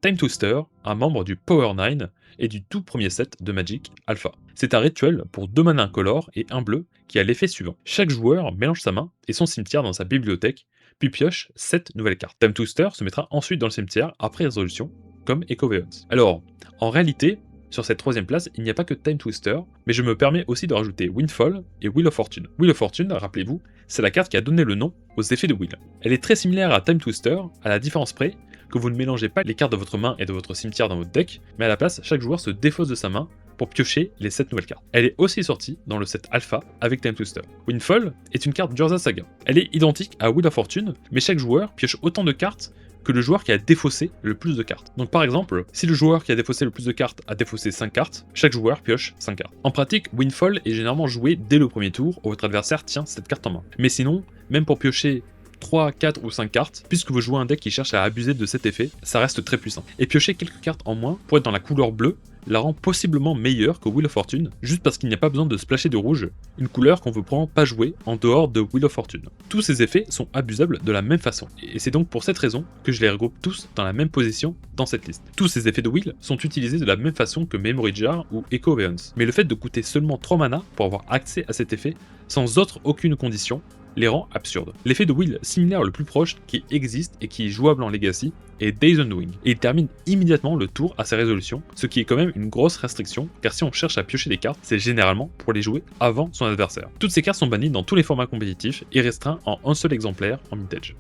Time Twister, un membre du Power 9 et du tout premier set de Magic Alpha. C'est un rituel pour 2 manas incolores et un bleu qui a l'effet suivant. Chaque joueur mélange sa main et son cimetière dans sa bibliothèque, puis pioche 7 nouvelles cartes. Time Twister se mettra ensuite dans le cimetière après résolution, comme Echo Veils. Alors, en réalité, sur cette troisième place, il n'y a pas que Time Twister, mais je me permets aussi de rajouter Windfall et Wheel of Fortune. Wheel of Fortune, rappelez-vous, c'est la carte qui a donné le nom aux effets de Wheel. Elle est très similaire à Time Twister, à la différence près que vous ne mélangez pas les cartes de votre main et de votre cimetière dans votre deck, mais à la place, chaque joueur se défausse de sa main pour piocher les 7 nouvelles cartes. Elle est aussi sortie dans le set Alpha avec Time Twister. Windfall est une carte d'Urza Saga. Elle est identique à Wheel of Fortune, mais chaque joueur pioche autant de cartes que le joueur qui a défaussé le plus de cartes. Donc par exemple, si le joueur qui a défaussé le plus de cartes a défaussé 5 cartes, chaque joueur pioche 5 cartes. En pratique, Windfall est généralement joué dès le premier tour où votre adversaire tient cette carte en main. Mais sinon, même pour piocher 3, 4 ou 5 cartes, puisque vous jouez un deck qui cherche à abuser de cet effet, ça reste très puissant. Et piocher quelques cartes en moins pour être dans la couleur bleue la rend possiblement meilleure que Wheel of Fortune, juste parce qu'il n'y a pas besoin de splasher de rouge, une couleur qu'on veut probablement pas jouer en dehors de Wheel of Fortune. Tous ces effets sont abusables de la même façon, et c'est donc pour cette raison que je les regroupe tous dans la même position dans cette liste. Tous ces effets de Wheel sont utilisés de la même façon que Memory Jar ou Echo Veils, mais le fait de coûter seulement 3 mana pour avoir accès à cet effet, sans aucune condition, les rend absurdes. L'effet de Wheel similaire le plus proche qui existe et qui est jouable en Legacy est Days Undoing, et il termine immédiatement le tour à sa résolution, ce qui est quand même une grosse restriction, car si on cherche à piocher des cartes, c'est généralement pour les jouer avant son adversaire. Toutes ces cartes sont bannies dans tous les formats compétitifs et restreints en un seul exemplaire en Vintage.